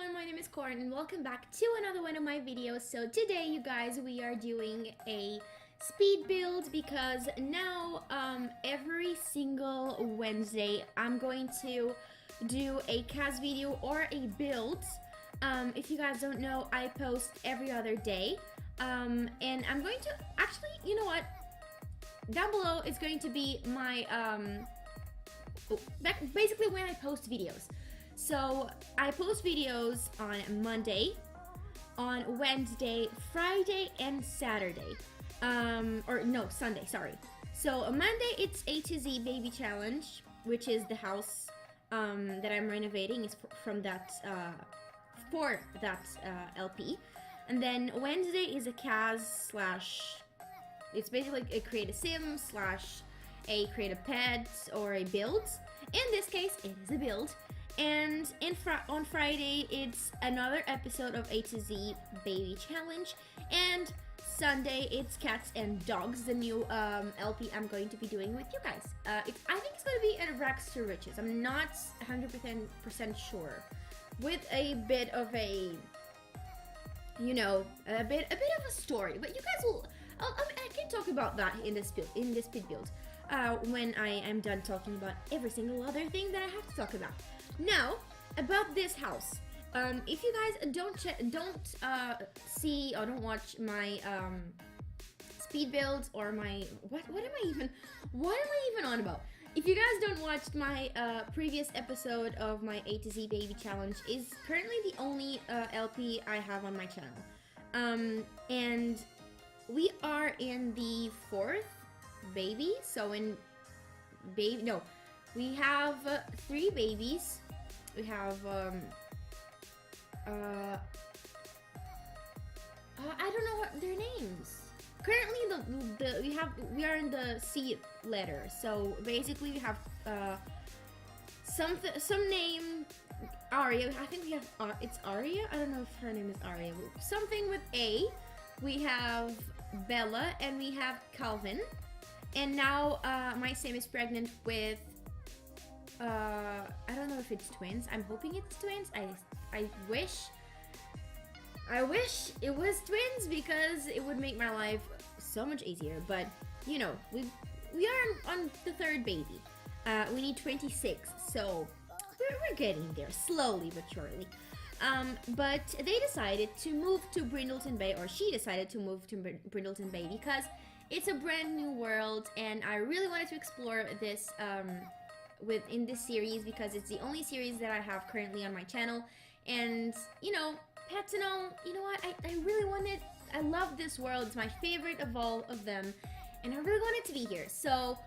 everyone, my name is Korine and welcome back to another one of my videos. So today you guys, we are doing a speed build because now every single Wednesday I'm going to do a cast video or a build. If you guys don't know, I post every other day, and I'm going to actually, you know what, down below is going to be my basically when I post videos. So I post videos on Monday, on Wednesday, Friday, and Saturday. Or no, Sunday, sorry. So on Monday it's A to Z baby challenge, which is the house that I'm renovating is from that for that LP. And then Wednesday is a CAS slash, it's basically a create a sim slash a create a pet or a build. In this case, it is a build. And on Friday, it's another episode of A to Z Baby Challenge. And Sunday, it's Cats and Dogs, the new LP I'm going to be doing with you guys. I think it's going to be a rags to riches. I'm not 100% sure. With a bit of a, you know, a bit of a story. But you guys will, I can talk about that in this speed build. When I am done talking about every single other thing that I have to talk about. Now, about this house. If you guys don't see or don't watch my speed builds or my what am I even on about? If you guys don't watch my previous episode of my A to Z Baby Challenge, is currently the only LP I have on my channel, and we are in the 4th baby. So in baby, no, we have 3 babies. We have I don't know what their names. Currently, we are in the C letter. So basically, we have some name Aria. I think we have it's Aria. I don't know if her name is Aria. Something with A. We have Bella and we have Calvin. And now my sim is pregnant with I don't know if it's twins. I'm hoping it's twins. I wish it was twins because it would make my life so much easier. But you know, we are on the 3rd baby. We need 26, so we're getting there slowly but surely. But they decided to move to Brindleton Bay, or she decided to move to Brindleton Bay because it's a brand new world, and I really wanted to explore this within this series because it's the only series that I have currently on my channel. And you know, pets and all, you know what, I really wanted, I love this world. It's my favorite of all of them, and I really wanted to be here. So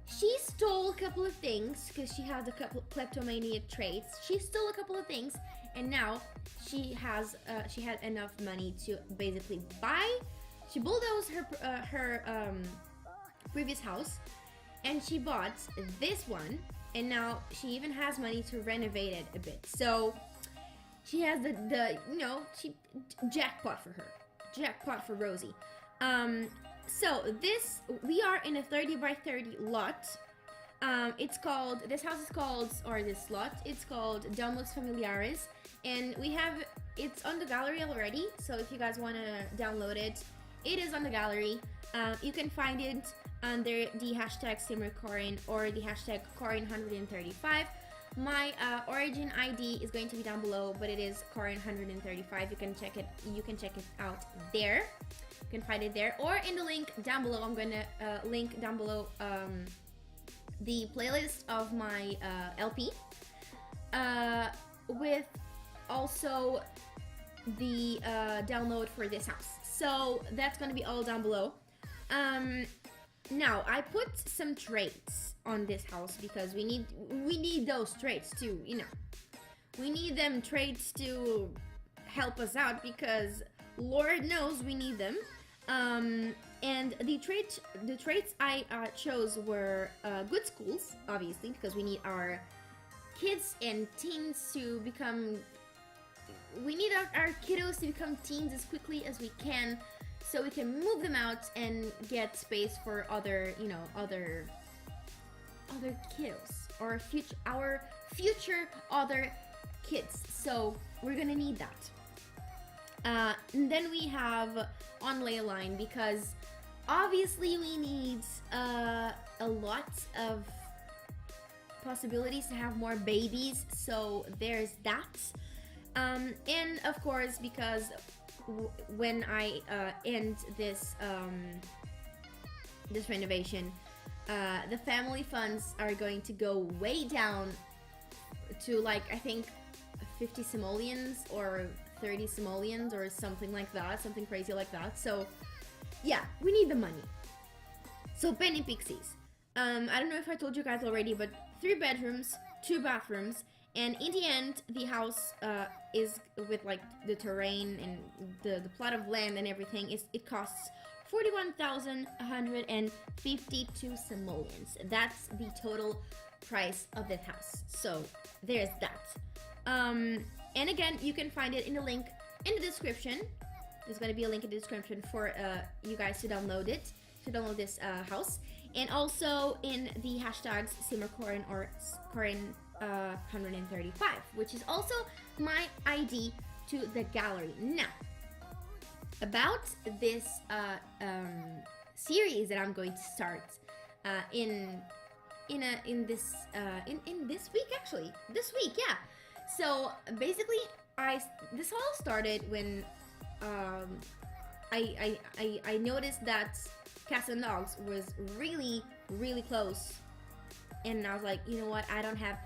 she stole a couple of things because she has a couple kleptomaniac traits. She stole a couple of things, and now she had enough money to basically buy. She bulldozed her previous house, and she bought this one, and now she even has money to renovate it a bit. So she has the you know, she jackpot for her, jackpot for Rosie. So we are in a 30 by 30 lot. It's called, this house is called, or this lot, it's called Domus Familiares, and it's on the gallery already. So if you guys want to download it, it is on the gallery. You can find it under the hashtag #SimmerKorine or the hashtag Korine135. My origin ID is going to be down below, but it is Korine135. You can check it out there. You can find it there, or in the link down below. I'm going to link down below the playlist of my LP, with also the download for this house. So that's going to be all down below. Now I put some traits on this house because we need those traits to, you know, we need them traits to help us out because Lord knows we need them. And the traits I chose were good schools, obviously, because we need our kids and teens to become, we need our kiddos to become teens as quickly as we can, so we can move them out and get space for other, you know, other kiddos, or our future other kids. So we're gonna need that. And then we have on ley line, because obviously we need a lot of possibilities to have more babies, so there's that. And of course, because when I end this this renovation, the family funds are going to go way down to, like, I think 50 simoleons or 30 simoleons or something like that, something crazy like that. So yeah, we need the money. So penny pixies. I don't know if I told you guys already, but 3 bedrooms, 2 bathrooms, and in the end, the house is, with like the terrain and the plot of land and everything, it costs 41,152 simoleons. That's the total price of that house. So there's that. And again, you can find it in the link in the description. There's going to be a link in the description for you guys to download it, to download this house. And also in the hashtags SimmerKorine or Korine135, which is also my ID to the gallery. Now, about this series that I'm going to start in this week, actually. This week, yeah. So basically, this all started when I noticed that Cats and Dogs was really, really close, and I was like, you know what? I don't have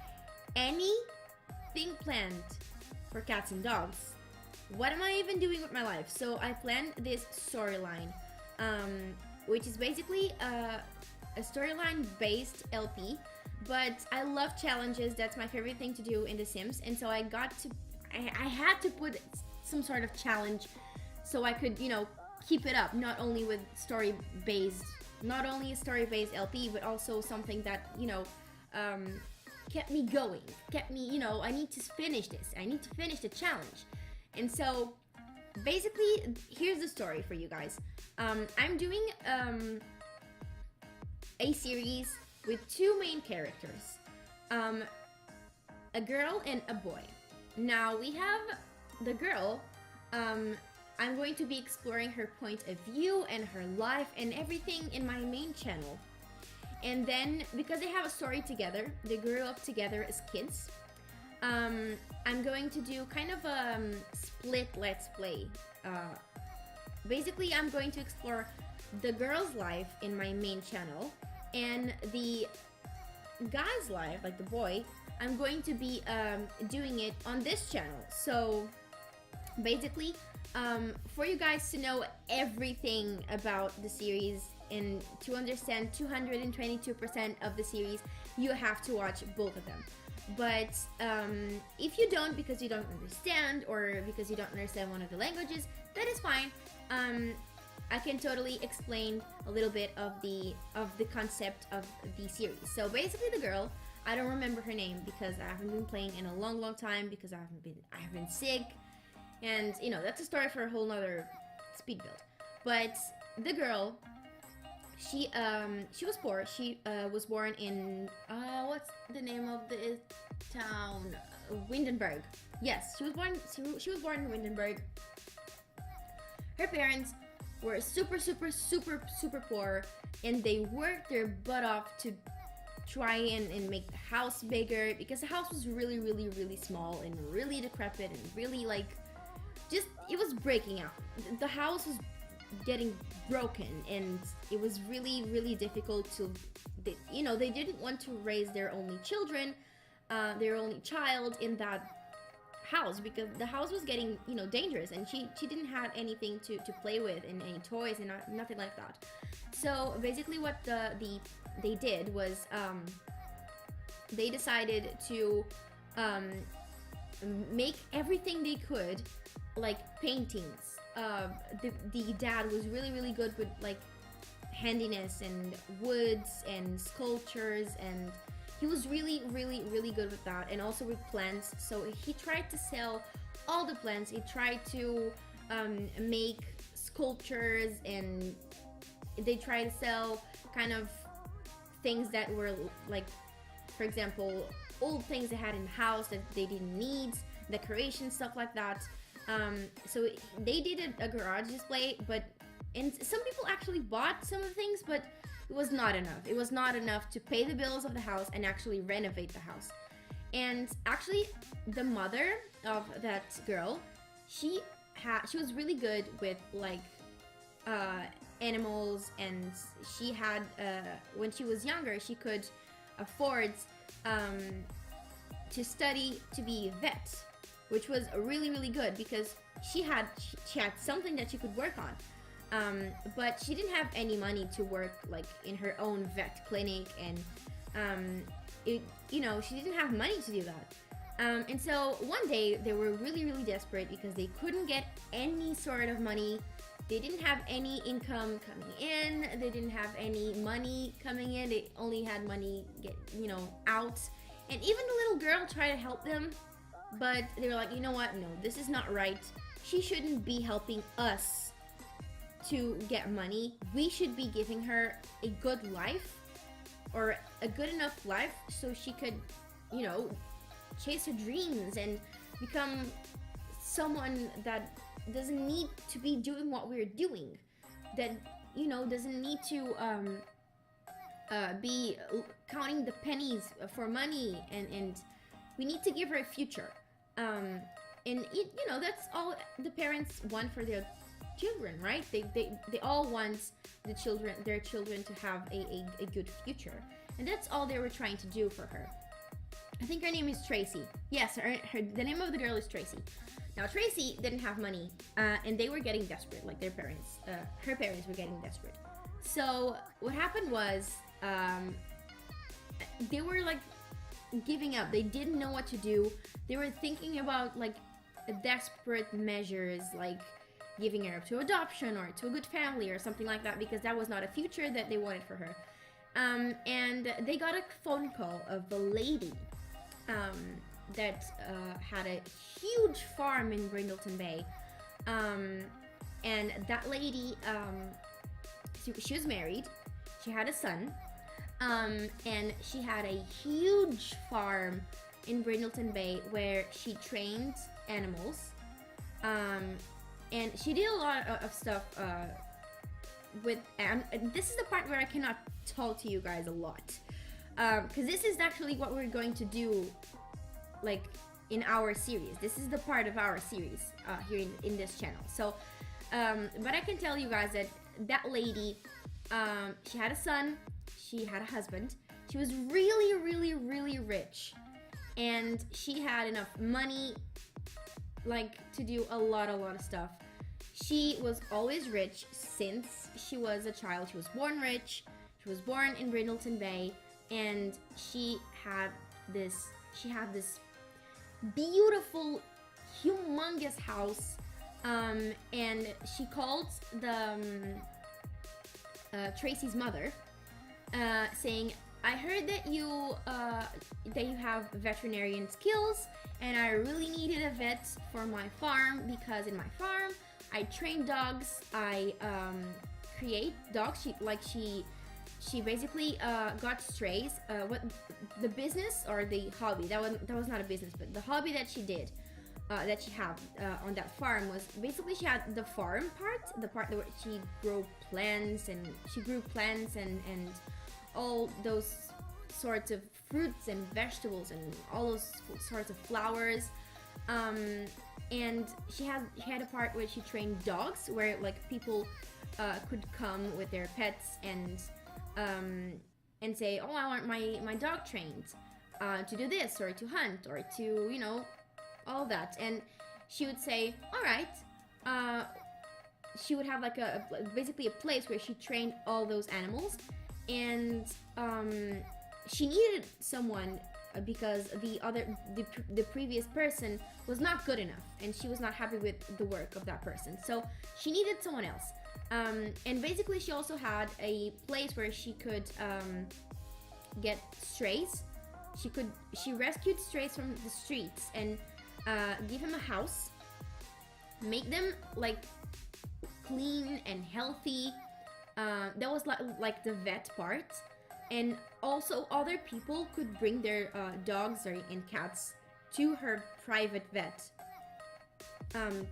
anything planned for Cats and Dogs. What am I even doing with my life? So I planned this storyline, which is basically a storyline based LP. But I love challenges. That's my favorite thing to do in The Sims, and so I had to put some sort of challenge so I could, you know, keep it up. Not only with a story-based LP, but also something that, you know, kept me going, kept me, you know, I need to finish this. I need to finish the challenge. And so basically, here's the story for you guys. I'm doing a series with 2 main characters, a girl and a boy. Now we have the girl. I'm going to be exploring her point of view and her life and everything in my main channel. And then, because they have a story together, they grew up together as kids, I'm going to do kind of a split let's play. Basically, I'm going to explore the girl's life in my main channel, and the guy's life, like the boy, I'm going to be doing it on this channel. So basically, for you guys to know everything about the series and to understand 222% of the series, you have to watch both of them. But if you don't, because you don't understand, or because you don't understand one of the languages, that is fine. I can totally explain a little bit of the concept of the series. So basically, the girl, I don't remember her name because I haven't been playing in a long time, because I've been sick, and you know, that's a story for a whole nother speed build. But the girl, she was poor. She was born in what's the name of the town? Windenburg. Yes, she was born in Windenburg. Her parents were super poor, and they worked their butt off to try and make the house bigger, because the house was really small and really decrepit and really, like, just, it was breaking out. The house was getting broken, and it was really difficult to, you know, they didn't want to raise their only children, their only child in that house, because the house was getting, you know, dangerous, and she didn't have anything to play with, and any toys and nothing like that. So basically what they did was they decided to make everything they could, like paintings. The dad was really good with, like, handiness and woods and sculptures, and he was really good with that, and also with plants. So he tried to sell all the plants. He tried to make sculptures, and they tried to sell kind of things that were, like, for example, old things they had in the house that they didn't need. decoration, stuff like that. So they did a garage display, and some people actually bought some of the things, but it was not enough. It was not enough to pay the bills of the house and actually renovate the house. And actually, the mother of that girl, she was really good with like animals, and she had when she was younger, she could afford to study to be a vet, which was really, really good because she had something that she could work on. But she didn't have any money to work like in her own vet clinic, and she didn't have money to do that. And so one day they were really, really desperate because they couldn't get any sort of money. They didn't have any income coming in. They didn't have any money coming in. They only had money out. And even the little girl tried to help them, but they were like, you know what? No, this is not right. She shouldn't be helping us to get money. We should be giving her a good life, or a good enough life so she could, chase her dreams and become someone that doesn't need to be doing what we're doing, that doesn't need to be counting the pennies for money, and we need to give her a future. And that's all the parents want for their children, right? They all want their children to have a good future, and that's all they were trying to do for her. I think her name is Tracy. Yes, the name of the girl is Tracy. Now Tracy didn't have money, and they were getting desperate, like her parents were getting desperate. So what happened was, they were like giving up. They didn't know what to do. They were thinking about like desperate measures, like giving her up to adoption or to a good family or something like that, because that was not a future that they wanted for her. And they got a phone call of a lady that had a huge farm in Brindleton Bay. And that lady, she was married. She had a son. And she had a huge farm in Brindleton Bay where she trained animals. And she did a lot of stuff with, and this is the part where I cannot talk to you guys a lot, because this is actually what we're going to do, like in our series. This is the part of our series here in this channel. So, but I can tell you guys that lady, she had a son, she had a husband, she was really, really, really rich, and she had enough money, like, to do a lot of stuff. She was always rich since she was a child. She was born rich. She was born in Brindleton Bay, and she had this beautiful, humongous house. And she called Tracy's mother, saying, "I heard that you have veterinarian skills, and I really needed a vet for my farm, because in my farm I train dogs. I create dogs. She basically got strays. What the business or the hobby, that was not a business, but the hobby that she did, that she had on that farm, was basically she had the farm part, the part where she grew plants and all those sorts of fruits and vegetables and all those sorts of flowers. And she had a part where she trained dogs, where like people could come with their pets and say, oh, I want my dog trained to do this, or to hunt, or to all that. And she would say, all right. She would have like basically a place where she trained all those animals, and she needed someone because the previous person was not good enough, and she was not happy with the work of that person, so she needed someone else. And basically she also had a place where she could get strays. She rescued strays from the streets and give him a house, make them like clean and healthy. That was like the vet part. And also other people could bring their dogs and cats to her private vet,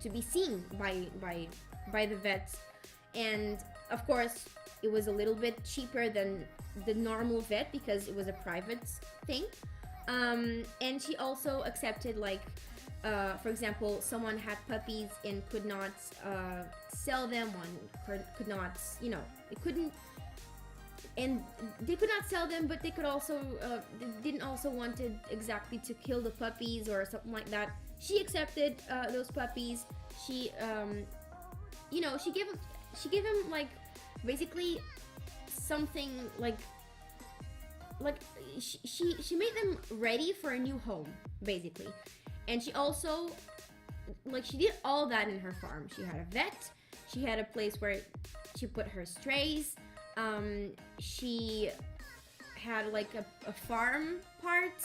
to be seen by the vets. And of course, it was a little bit cheaper than the normal vet because it was a private thing. And she also accepted, like, for example, someone had puppies and could not sell them. One could not, it couldn't, and they could not sell them, but they could also didn't also wanted exactly to kill the puppies or something like that. She accepted those puppies. She she gave him like basically something like she made them ready for a new home basically. And she also, like, she did all that in her farm. She had a vet, she had a place where she put her strays, she had like a farm part,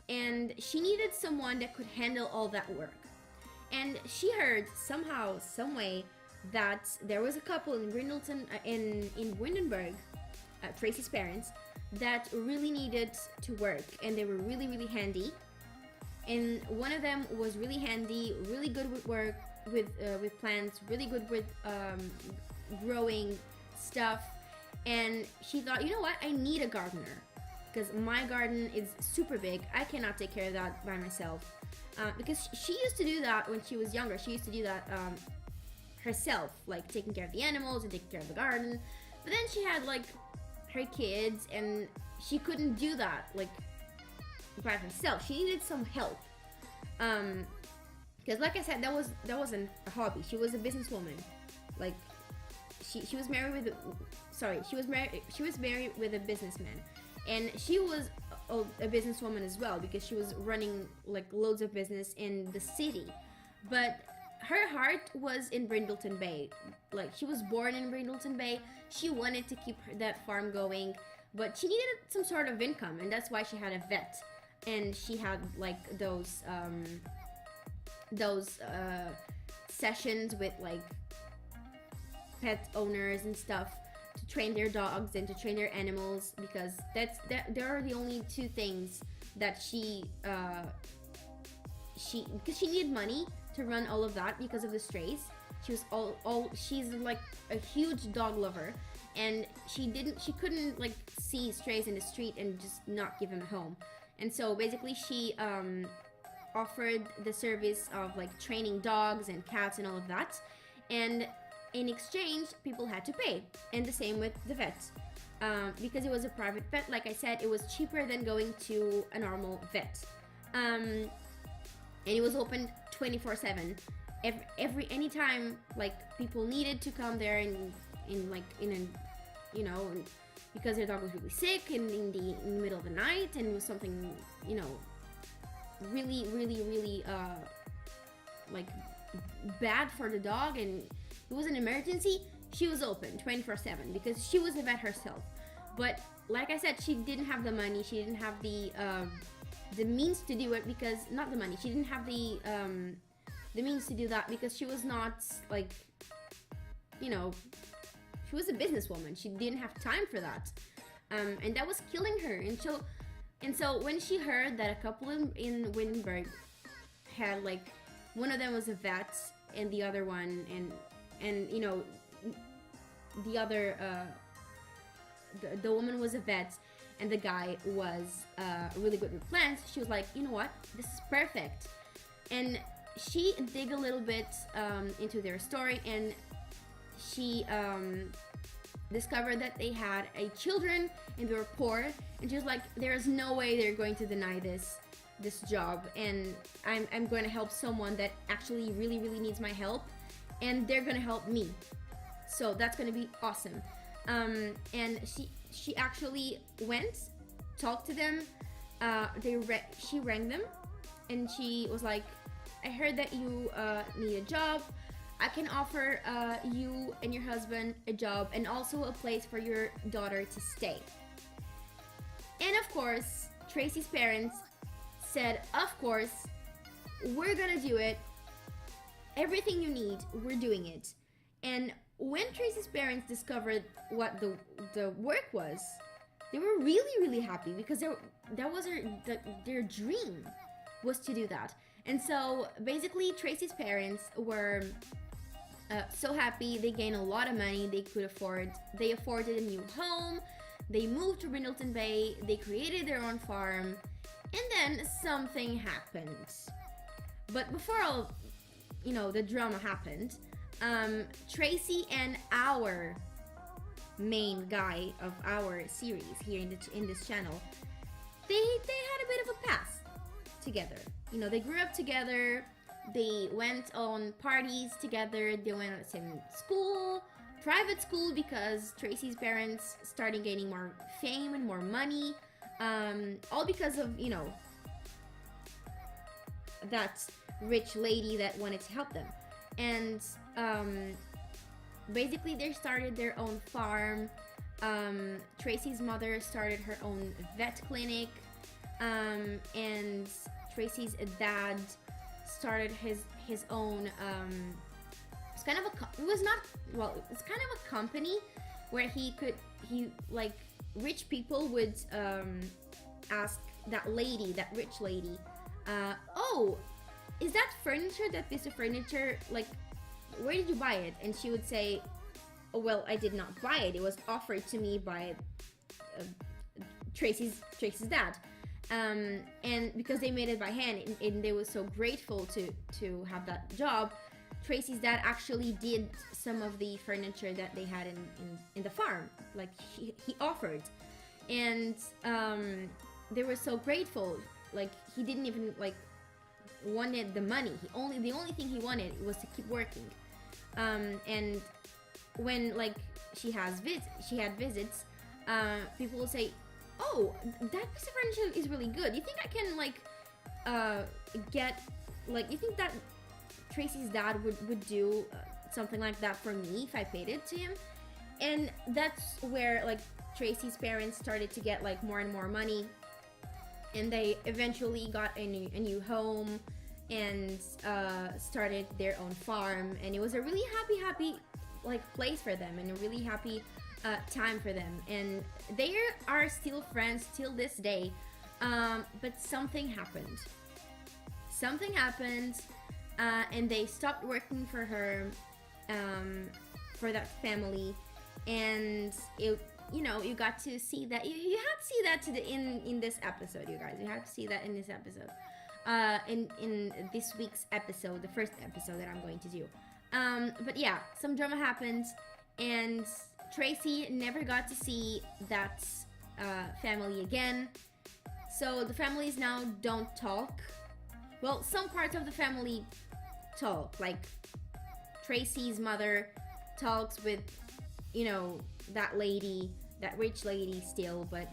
and she needed someone that could handle all that work. And she heard somehow, some way, that there was a couple in Brindleton, in Windenburg, Tracy's parents, that really needed to work, and they were really, really handy. And one of them was really handy, really good with work, with plants, really good with growing stuff. And she thought, you know what, I need a gardener, because my garden is super big. I cannot take care of that by myself. Because she used to do that when she was younger. She used to do that herself, like taking care of the animals and taking care of the garden. But then she had like her kids, and she couldn't do that like by herself. She needed some help. Because like I said, that wasn't a hobby. She was a businesswoman. Like she was married with she was married with a businessman, and she was a businesswoman as well, because she was running like loads of business in the city. But her heart was in Brindleton Bay. Like, she was born in Brindleton Bay. She wanted to keep that farm going, but she needed some sort of income, and that's why she had a vet. And she had like those sessions with like pet owners and stuff, to train their dogs and to train their animals, because there are the only two things that because she needed money to run all of that because of the strays. She was she's like a huge dog lover, and she couldn't like see strays in the street and just not give them a home. And so basically she offered the service of like training dogs and cats and all of that, and in exchange people had to pay. And the same with the vet, because it was a private vet. Like I said, it was cheaper than going to a normal vet, and it was open 24/7. Anytime like people needed to come there because their dog was really sick and in the middle of the night, and it was something really, really, really like bad for the dog, and it was an emergency, she was open 24/7 because she was a vet herself. But like I said, she didn't have the money, she didn't have the means to do it, because not the money, she didn't have the means to do that, because she was not like, she was a businesswoman. She didn't have time for that, and that was killing her. And so when she heard that a couple in Wittenberg had, like, one of them was a vet, and the other one, and the other the woman was a vet, and the guy was really good with plants, she was like, you know what, this is perfect. And she dig a little bit into their story, and she discovered that they had children and they were poor, and she was like, there is no way they're going to deny this job, and I'm going to help someone that actually really, really needs my help, and they're going to help me, so that's going to be awesome. And she actually went, talked to them, she rang them, and she was like, I heard that you need a job. I can offer you and your husband a job, and also a place for your daughter to stay. And of course, Tracy's parents said, of course, we're gonna do it. Everything you need, we're doing it. And when Tracy's parents discovered what the work was, they were really, really happy, because that was their dream. was to do that. And so basically, Tracy's parents were so happy. They gained a lot of money. They afforded a new home. They moved to Brindleton Bay. They created their own farm. And then something happened. But before all, the drama happened, Tracy and our main guy of our series here in this channel, they had a bit of a past together. They grew up together. They went on parties together. They went to the same school, private school, because Tracy's parents started gaining more fame and more money, all because of that rich lady that wanted to help them. And basically they started their own farm. Tracy's mother started her own vet clinic, and Tracy's dad started his own it's kind of it's kind of a company where he rich people would ask that rich lady, oh, is that piece of furniture, like, where did you buy it? And she would say, oh, well, I did not buy it. It was offered to me by Tracy's dad. And because they made it by hand, and they were so grateful to have that job, Tracy's dad actually did some of the furniture that they had in the farm. Like, he offered. And they were so grateful. Like, he didn't even, wanted the money. The only thing he wanted was to keep working. And when she had visits, people will say, oh, that piece of furniture is really good. You think I can you think that Tracy's dad would do something like that for me if I paid it to him? And that's where Tracy's parents started to get more and more money. And they eventually got a new home and started their own farm, and it was a really happy place for them, and a really happy time for them, and they are still friends till this day. But something happened, and they stopped working for her, for that family, and you got to see that. You have to see that in this episode, you guys. You have to see that in this episode. In this week's episode, the first episode that I'm going to do. But yeah, some drama happened, and Tracy never got to see that family again. So the families now don't talk. Well, some parts of the family talk. Like, Tracy's mother talks with, that rich lady still, but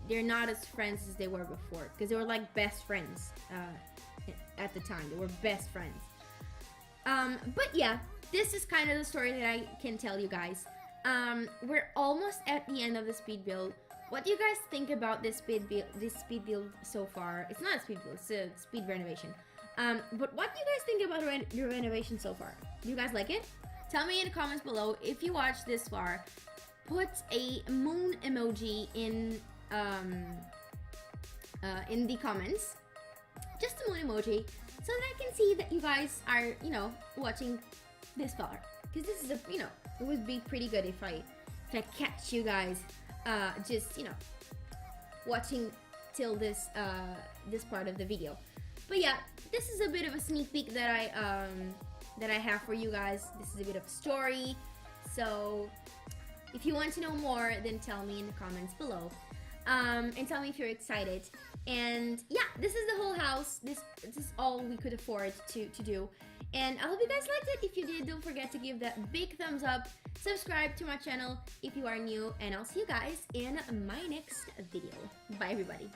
they're not as friends as they were before, because they were best friends at the time. They were best friends. But yeah, this is kind of the story that I can tell you guys. We're almost at the end of the speed build. What do you guys think about this speed build so far? It's not a speed build, it's a speed renovation. But what do you guys think about your renovation so far? Do you guys like it? Tell me in the comments below. If you watched this far, put a moon emoji in the comments. Just a moon emoji, so that I can see that you guys are, watching this far. Because this is it would be pretty good if I catch you guys just, watching till this part of the video. But yeah, this is a bit of a sneak peek that I have for you guys. This is a bit of a story. So if you want to know more, then tell me in the comments below. And tell me if you're excited. And yeah, this is the whole house. This is all we could afford to do. And I hope you guys liked it. If you did, don't forget to give that big thumbs up. Subscribe to my channel if you are new. And I'll see you guys in my next video. Bye, everybody.